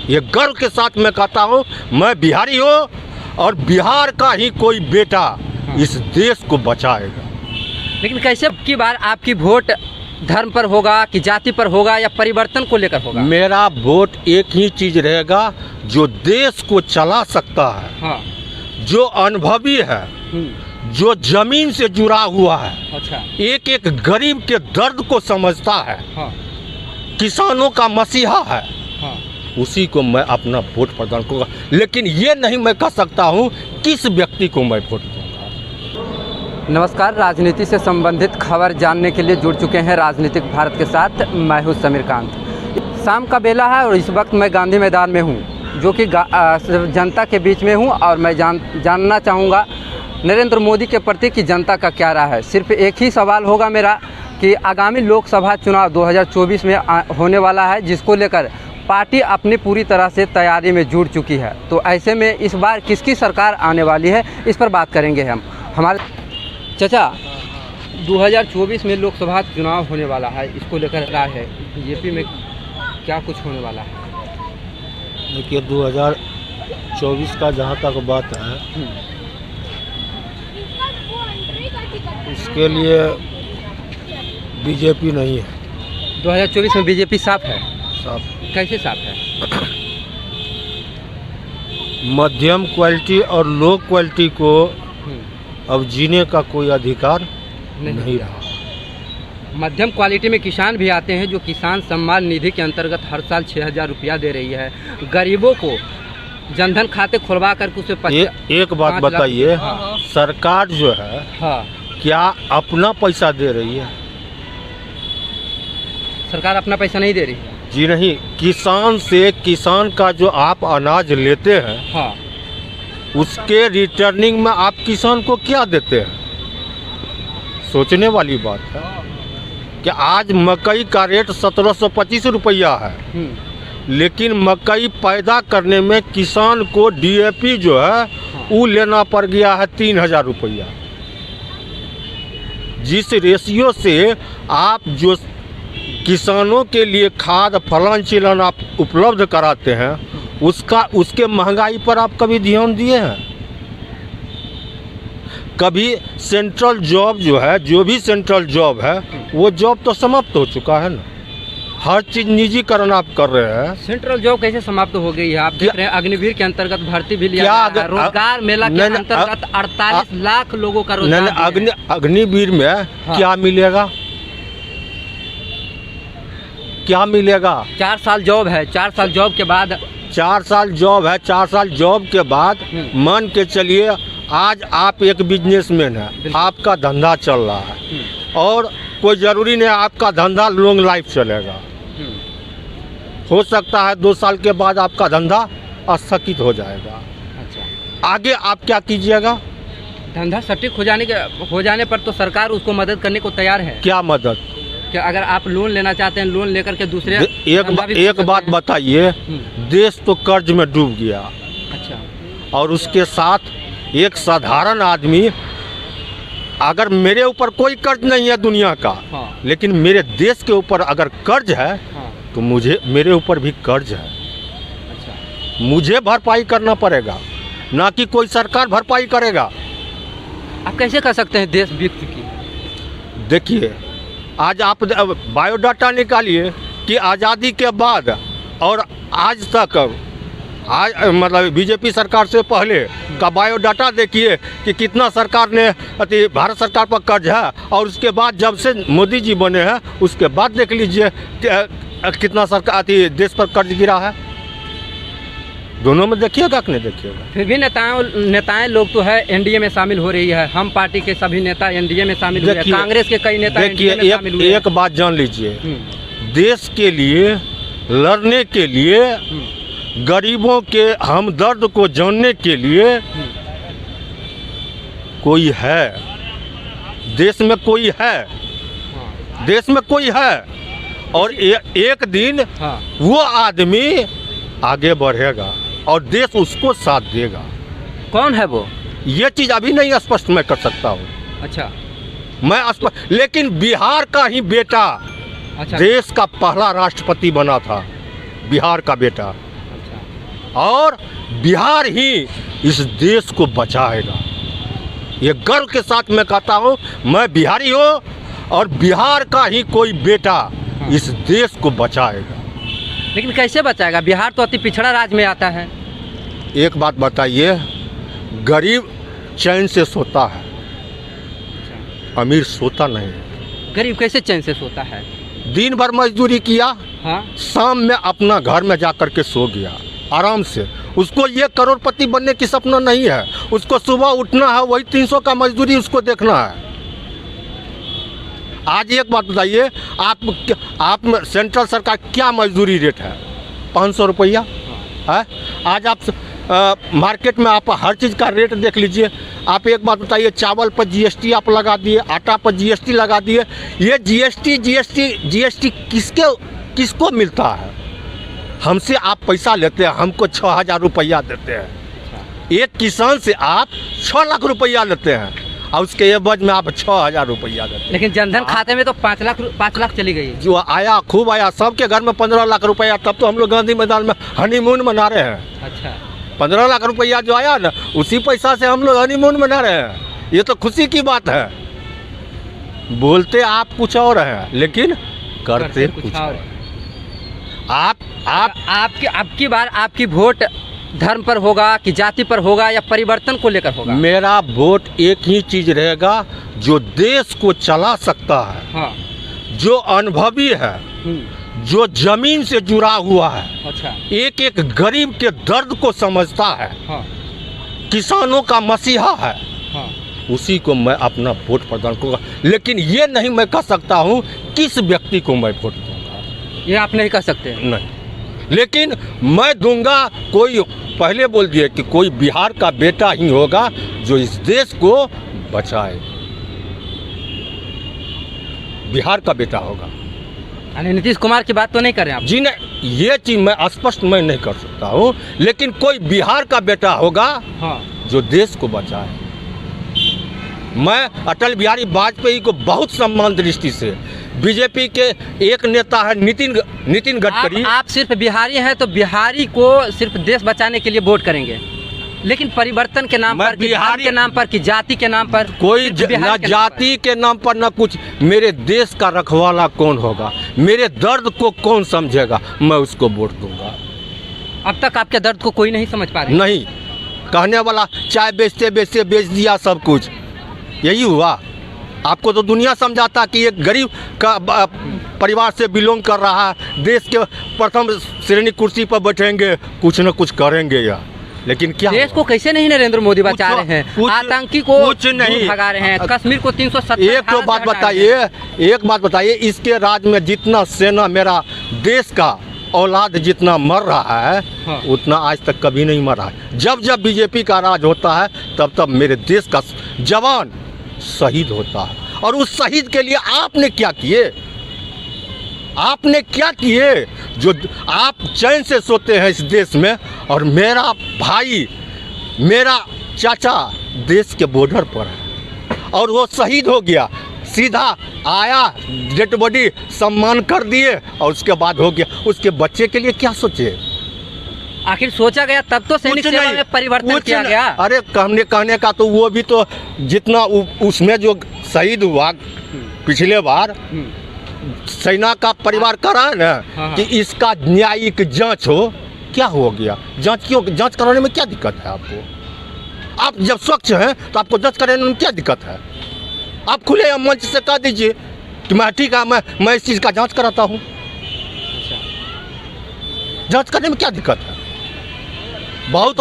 ये गर्व के साथ मैं कहता हूँ, मैं बिहारी हूँ और बिहार का ही कोई बेटा इस देश को बचाएगा। लेकिन कैसे की बार आपकी वोट धर्म पर होगा कि जाति पर होगा या परिवर्तन को लेकर होगा? मेरा वोट एक ही चीज रहेगा, जो देश को चला सकता है, हाँ। जो अनुभवी है, जो जमीन से जुड़ा हुआ है, अच्छा। एक एक गरीब के दर्द को समझता है, हाँ। किसानों का मसीहा है, हाँ। उसी को मैं अपना वोट प्रदान करूँगा। लेकिन ये नहीं मैं कह सकता हूँ किस व्यक्ति को मैं वोट दूंगा। नमस्कार, राजनीति से संबंधित खबर जानने के लिए जुड़ चुके हैं राजनीतिक भारत के साथ। मैं हूँ समीरकांत। शाम का बेला है और इस वक्त मैं गांधी मैदान में हूँ, जो कि जनता के बीच में हूँ और मैं जानना चाहूँगा नरेंद्र मोदी के प्रति कि जनता का क्या राय है। सिर्फ एक ही सवाल होगा मेरा कि आगामी लोकसभा चुनाव 2024 में होने वाला है, जिसको लेकर पार्टी अपनी पूरी तरह से तैयारी में जुट चुकी है। तो ऐसे में इस बार किसकी सरकार आने वाली है, इस पर बात करेंगे हम। हमारे चाचा, 2024 में लोकसभा चुनाव होने वाला है, इसको लेकर राय है बीजेपी में क्या कुछ होने वाला है? देखिए, 2024 का जहाँ तक बात है, इसके लिए बीजेपी नहीं है। 2024 में बीजेपी साफ है? साफ। कैसे साफ है? मध्यम क्वालिटी और लो क्वालिटी को अब जीने का कोई अधिकार नहीं रहा। मध्यम क्वालिटी में किसान भी आते हैं, जो किसान सम्मान निधि के अंतर्गत हर साल 6,000 रुपया दे रही है। गरीबों को जनधन खाते खुलवा कर उसे एक बात बताइए, हाँ। सरकार जो है, हाँ, क्या अपना पैसा दे रही है? सरकार अपना पैसा नहीं दे रही है। जी नहीं, किसान से, किसान का जो आप अनाज लेते हैं, हाँ, उसके रिटर्निंग में आप किसान को क्या देते हैं? सोचने वाली बात है कि आज मकई का रेट 1725 रुपया है, लेकिन मकई पैदा करने में किसान को डीएपी जो है वो लेना पड़ गया है 3000 रुपया। जिस रेशियो से आप जो किसानों के लिए खाद फलान चिलान आप उपलब्ध कराते हैं, उसके महंगाई पर आप कभी ध्यान दिए हैं? कभी सेंट्रल जॉब जो है, जो भी सेंट्रल जॉब है, वो जॉब तो समाप्त हो चुका है ना। हर चीज निजीकरण आप कर रहे हैं। सेंट्रल जॉब कैसे समाप्त हो गई है? आप देख रहे हैं अग्निवीर के अंतर्गत भर्ती भी लिया गया है। रोजगार मेला के अंतर्गत 48 लाख लोगों का रोजगार। अग्निवीर में हाँ। क्या मिलेगा? क्या मिलेगा? 4 साल जॉब है। 4 साल जॉब के बाद 4 साल जॉब है। 4 साल जॉब के बाद मान के चलिए, आज आप एक बिजनेसमैन है, आपका धंधा चल रहा है और कोई ज़रूरी नहीं आपका धंधा लॉन्ग लाइफ चलेगा। हो सकता है 2 साल के बाद आपका धंधा स्थगित हो जाएगा। अच्छा, आगे आप क्या कीजिएगा? धंधा सटीक हो जाने पर तो सरकार उसको मदद करने को तैयार है। क्या मदद? क्या अगर आप लोन लेना चाहते हैं, लोन लेकर के दूसरे एक बात बताइए, देश तो कर्ज में डूब गया। अच्छा। और उसके साथ एक साधारण आदमी, अगर मेरे ऊपर कोई कर्ज नहीं है दुनिया का, हाँ। लेकिन मेरे देश के ऊपर अगर कर्ज है, हाँ। तो मेरे ऊपर भी कर्ज है। अच्छा। मुझे भरपाई करना पड़ेगा, ना कि कोई सरकार भरपाई करेगा। आप कैसे कर सकते हैं देश वित्त की? देखिए, आज आप बायोडाटा निकालिए कि आज़ादी के बाद और आज तक, आज मतलब बीजेपी सरकार से पहले का बायोडाटा देखिए कि कितना सरकार ने भारत सरकार पर कर्ज है, और उसके बाद जब से मोदी जी बने हैं उसके बाद देख लीजिए कितना सरकार देश पर कर्ज गिरा है। दोनों में देखिएगा कि नहीं देखिएगा। फिर भी नेताएं लोग तो है एनडीए में शामिल हो रही है। हम पार्टी के सभी नेता एनडीए में शामिल हुए हैं। कांग्रेस के कई नेता देखिए, एक बात जान लीजिए, देश के लिए लड़ने के लिए, गरीबों के हमदर्द को जानने के लिए कोई है देश में, कोई है देश में, कोई है। और एक दिन वो आदमी आगे बढ़ेगा और देश उसको साथ देगा। कौन है वो? ये चीज अभी नहीं स्पष्ट मैं कर सकता हूँ। अच्छा, मैं लेकिन बिहार का ही बेटा अच्छा, देश का पहला राष्ट्रपति बना था, बिहार का बेटा। अच्छा, और बिहार ही इस देश को बचाएगा। ये गर्व के साथ मैं कहता हूँ, मैं बिहारी हूँ और बिहार का ही कोई बेटा इस देश को बचाएगा। लेकिन कैसे बचाएगा? बिहार तो अति पिछड़ा राज्य में आता है। एक बात बताइए, गरीब चैन से सोता है, अमीर सोता नहीं है। गरीब कैसे चैन से सोता है? दिन भर मजदूरी किया, हाँ, शाम में अपना घर में जाकर के सो गया आराम से। उसको ये करोड़पति बनने की सपना नहीं है, उसको सुबह उठना है, वही 300 का मजदूरी उसको देखना है। आज एक बात बताइए, आप सेंट्रल सरकार क्या मजदूरी रेट है? 500 रुपया है। आज आप मार्केट में आप हर चीज़ का रेट देख लीजिए। आप एक बात बताइए, चावल पर जीएसटी आप लगा दिए, आटा पर जीएसटी लगा दिए। ये जीएसटी किसको मिलता है? हमसे आप पैसा लेते हैं, हमको 6,000 रुपया देते हैं। एक किसान से आप 6 लाख रुपया लेते हैं और उसके एवज में आप 6,000 रुपया देते हैं। लेकिन जनधन खाते में तो 5 लाख चली गई। जो आया खूब आया, सबके घर में 15 लाख रुपया। तब तो हम लोग गांधी मैदान में हनीमून मना रहे हैं। अच्छा, 15 लाख रुपया जो आया ना, उसी पैसा से हम लोग हनीमून मना रहे हैं। ये तो खुशी की बात है। बोलते आप कुछ और हैं, लेकिन करते कुछ और। आपकी बार आपकी वोट धर्म पर होगा कि जाति पर होगा या परिवर्तन को लेकर होगा? मेरा वोट एक ही चीज रहेगा, जो देश को चला सकता है, हाँ, जो अनुभवी है, जो जमीन से जुड़ा हुआ है, अच्छा, एक एक गरीब के दर्द को समझता है, हाँ, किसानों का मसीहा है, हाँ, उसी को मैं अपना वोट प्रदान करूँगा। लेकिन ये नहीं मैं कह सकता हूँ किस व्यक्ति को मैं वोट दूंगा, ये आप नहीं कह सकते। नहीं। लेकिन मैं दूंगा, कोई पहले बोल दिए कि कोई बिहार का बेटा ही होगा जो इस देश को बचाए। बिहार का बेटा होगा। यानी नीतीश कुमार की बात तो नहीं कर रहे हैं आप? जी नहीं, ये चीज़ मैं स्पष्ट मैं नहीं कर सकता हूँ, लेकिन कोई बिहार का बेटा होगा, हाँ, जो देश को बचाए। मैं अटल बिहारी वाजपेयी को बहुत सम्मान दृष्टि से, बीजेपी के एक नेता है नितिन गडकरी। आप सिर्फ बिहारी हैं तो बिहारी को सिर्फ देश बचाने के लिए वोट करेंगे, लेकिन परिवर्तन के नाम पर, बिहार के नाम पर, कि जाति के नाम पर, कोई ना जाति के नाम पर ना कुछ। मेरे देश का रखवाला कौन होगा, मेरे दर्द को कौन समझेगा, मैं उसको वोट दूंगा। अब तक आपके दर्द को कोई नहीं समझ पा रहे? नहीं, कहने वाला चाय बेचते बेचते बेच दिया सब कुछ, यही हुआ। आपको तो दुनिया समझाता कि एक गरीब का परिवार से बिलोंग कर रहा है, देश के प्रथम श्रेणी कुर्सी पर बैठेंगे, कुछ न कुछ करेंगे या। लेकिन क्या देश को कैसे नहीं नरेंद्र मोदी बचा रहे हैं? आतंकी को कुछ नहीं भगा रहे हैं, कश्मीर को 370। एक बात बताइए, इसके राज में जितना सेना, मेरा देश का औलाद जितना मर रहा है, हाँ, उतना आज तक कभी नहीं मरा है। जब जब बीजेपी का राज होता है, तब तब मेरे देश का जवान शहीद होता है। और उस शहीद के लिए आपने क्या किए? आपने क्या किए जो आप चैन से सोते हैं इस देश में, और मेरा भाई, मेरा चाचा देश के बॉर्डर पर है और वो शहीद हो गया, सीधा आया, डेड बॉडी सम्मान कर दिए और उसके बाद हो गया। उसके बच्चे के लिए क्या सोचे? आखिर सोचा गया तब तो सैनिक सेवा में परिवर्तन किया गया। अरे कहने का तो वो भी तो जितना उसमें जो शहीद हुआ पिछले बार, सेना का परिवार करा है ना, कि इसका न्यायिक जांच हो। क्या हो गया? जांच कराने में क्या दिक्कत है आपको? आप जब स्वच्छ हैं तो आपको जांच कराने में क्या दिक्कत है? आप खुले मंच से कह दीजिए कि मैं ठीक है, मैं इस चीज़ का जांच कराता हूँ। जांच करने में क्या दिक्कत है? बहुत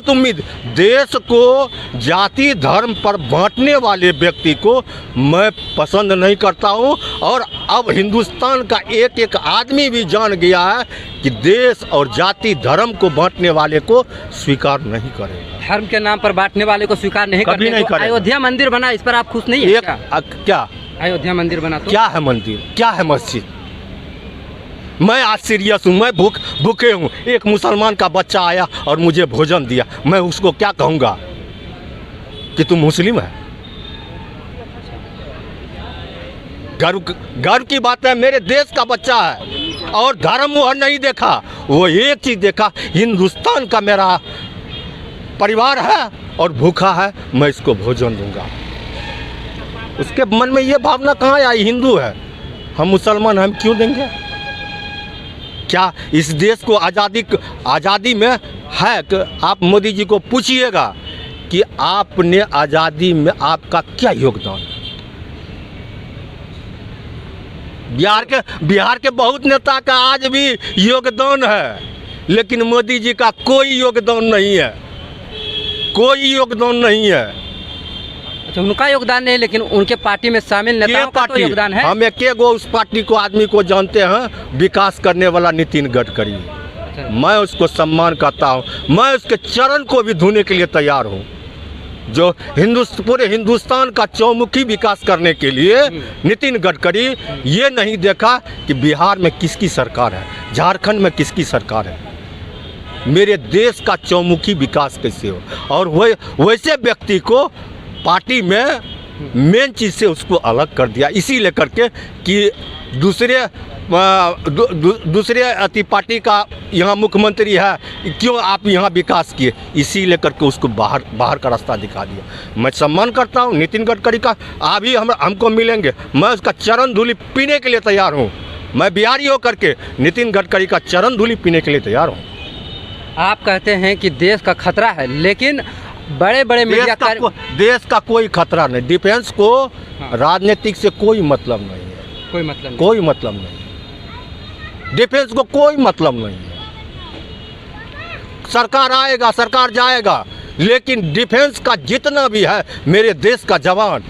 उम्मीद। देश को जाति धर्म पर बांटने वाले व्यक्ति को मैं पसंद नहीं करता हूं। और अब हिंदुस्तान का एक एक आदमी भी जान गया है कि देश और जाति धर्म को बांटने वाले को स्वीकार नहीं करेगा। धर्म के नाम पर बांटने वाले को स्वीकार नहीं करेगा। अयोध्या मंदिर बना, इस पर आप खुश नहीं है क्या? अयोध्या मंदिर बना तो क्या है मंदिर, क्या है मस्जिद? मैं आज सीरियस हूँ, मैं भूखे हूँ। एक मुसलमान का बच्चा आया और मुझे भोजन दिया, मैं उसको क्या कहूँगा कि तुम मुस्लिम है? गर्व की बात है, मेरे देश का बच्चा है और धर्म मुहर नहीं देखा, वो एक चीज़ देखा, हिंदुस्तान का मेरा परिवार है और भूखा है, मैं इसको भोजन दूंगा। उसके मन में ये भावना कहाँ आई, हिंदू है, हम मुसलमान, हम क्यों देंगे? क्या इस देश को आज़ादी में है कि आप मोदी जी को पूछिएगा कि आपने आज़ादी में आपका क्या योगदान है? बिहार के बहुत नेता का आज भी योगदान है, लेकिन मोदी जी का कोई योगदान नहीं है, कोई योगदान नहीं है। अच्छा, उनका योगदान नहीं, लेकिन उनके पार्टी में शामिल नेताओं का तो योगदान है। हम एक उस पार्टी को आदमी को जानते हैं, विकास करने वाला नितिन गडकरी। अच्छा। मैं उसको सम्मान करता हूँ, मैं उसके चरण को भी धोने के लिए तैयार हूँ। जो पूरे हिंदुस्तान का चौमुखी विकास करने के लिए नितिन गडकरी ये नहीं देखा कि बिहार में किसकी सरकार है, झारखंड में किसकी सरकार है, मेरे देश का चौमुखी विकास कैसे हो। और वैसे व्यक्ति को पार्टी में मेन चीज़ से उसको अलग कर दिया, इसी लेकर के कि दूसरे अति पार्टी का यहाँ मुख्यमंत्री है, क्यों आप यहाँ विकास किए, इसी लेकर के उसको बाहर का रास्ता दिखा दिया। मैं सम्मान करता हूँ नितिन गडकरी का, अभी हमको मिलेंगे, मैं उसका चरण धूलि पीने के लिए तैयार हूँ। मैं बिहारी होकर के नितिन गडकरी का चरण धूलि पीने के लिए तैयार हूँ। आप कहते हैं कि देश का खतरा है, लेकिन बड़े बड़े मीडिया देश का कोई खतरा नहीं, डिफेंस को राजनीतिक से कोई मतलब नहीं है, कोई मतलब नहीं, कोई मतलब नहीं, डिफेंस को कोई मतलब नहीं है। सरकार आएगा, सरकार जाएगा, लेकिन डिफेंस का जितना भी है मेरे देश का जवान,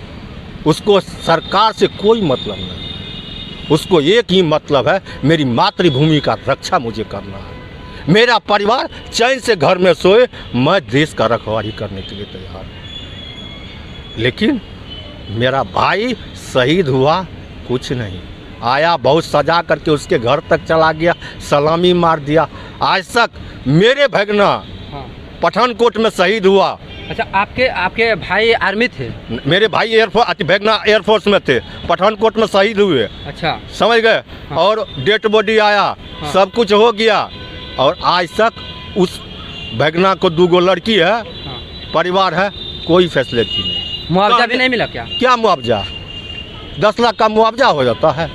उसको सरकार से कोई मतलब नहीं, उसको एक ही मतलब है, मेरी मातृभूमि का रक्षा मुझे करना है, मेरा परिवार चैन से घर में सोए, मैं देश का रखवाली करने के लिए तैयार हूँ। लेकिन मेरा भाई शहीद हुआ, कुछ नहीं आया, बहुत सजा करके उसके घर तक चला गया, सलामी मार दिया। आज तक मेरे भगना पठानकोट में शहीद हुआ। अच्छा, आपके भाई आर्मी थे? मेरे भाई भगना एयरफोर्स में थे, पठानकोट में शहीद हुए। अच्छा, समझ गए। और डेड बॉडी आया, सब कुछ हो गया, और आज तक उस भगना को 2 लड़की है, परिवार है, कोई फैसिलिटी नहीं। मुआवजा भी नहीं मिला क्या? क्या मुआवजा? 10 लाख का मुआवजा हो जाता है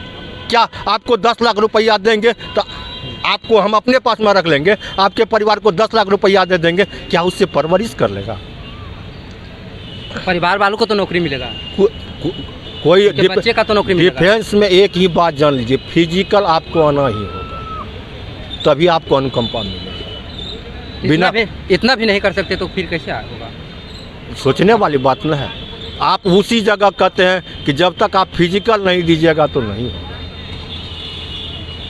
क्या? आपको 10 लाख रुपया देंगे तो आपको हम अपने पास में रख लेंगे, आपके परिवार को 10 लाख रुपया दे देंगे, क्या उससे परवरिश कर लेगा? परिवार वालों को तो नौकरी मिलेगा, कोई बच्चे का तो नौकरी मिलेगा। डिफेंस में एक ही बात जान लीजिए, फिजिकल आपको आना ही होगा, तभी आपको अनुकंपा मिलेगी। बिना इतना भी नहीं कर सकते तो फिर कैसे होगा? सोचने वाली बात न है। आप उसी जगह कहते हैं कि जब तक आप फिजिकल नहीं दीजिएगा तो नहीं होगा।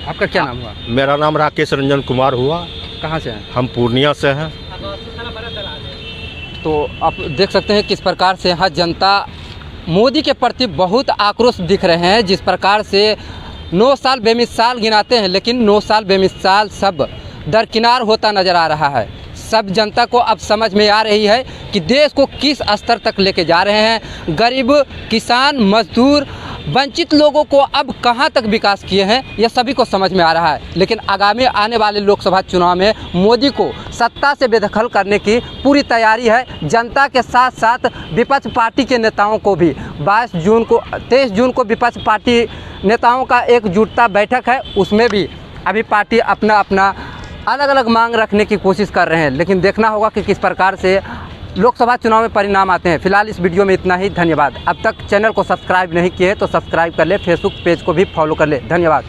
आपका क्या नाम हुआ? मेरा नाम राकेश रंजन कुमार हुआ। कहाँ से हैं? हम पूर्णिया से हैं। तो आप देख सकते हैं किस प्रकार से यहाँ जनता मोदी के प्रति बहुत आक्रोश दिख रहे हैं। जिस प्रकार से 9 साल बेमिसाल गिनाते हैं, लेकिन 9 साल बेमिसाल सब दरकिनार होता नज़र आ रहा है। सब जनता को अब समझ में आ रही है कि देश को किस स्तर तक लेके जा रहे हैं। गरीब, किसान, मजदूर, वंचित लोगों को अब कहां तक विकास किए हैं, यह सभी को समझ में आ रहा है। लेकिन आगामी आने वाले लोकसभा चुनाव में मोदी को सत्ता से बेदखल करने की पूरी तैयारी है। जनता के साथ साथ विपक्ष पार्टी के नेताओं को भी 23 जून को विपक्ष पार्टी नेताओं का एकजुटता बैठक है, उसमें भी अभी पार्टी अपना अलग अलग मांग रखने की कोशिश कर रहे हैं। लेकिन देखना होगा कि किस प्रकार से लोकसभा चुनाव में परिणाम आते हैं। फिलहाल इस वीडियो में इतना ही। धन्यवाद। अब तक चैनल को सब्सक्राइब नहीं किए तो सब्सक्राइब कर ले, फेसबुक पेज को भी फॉलो कर ले। धन्यवाद।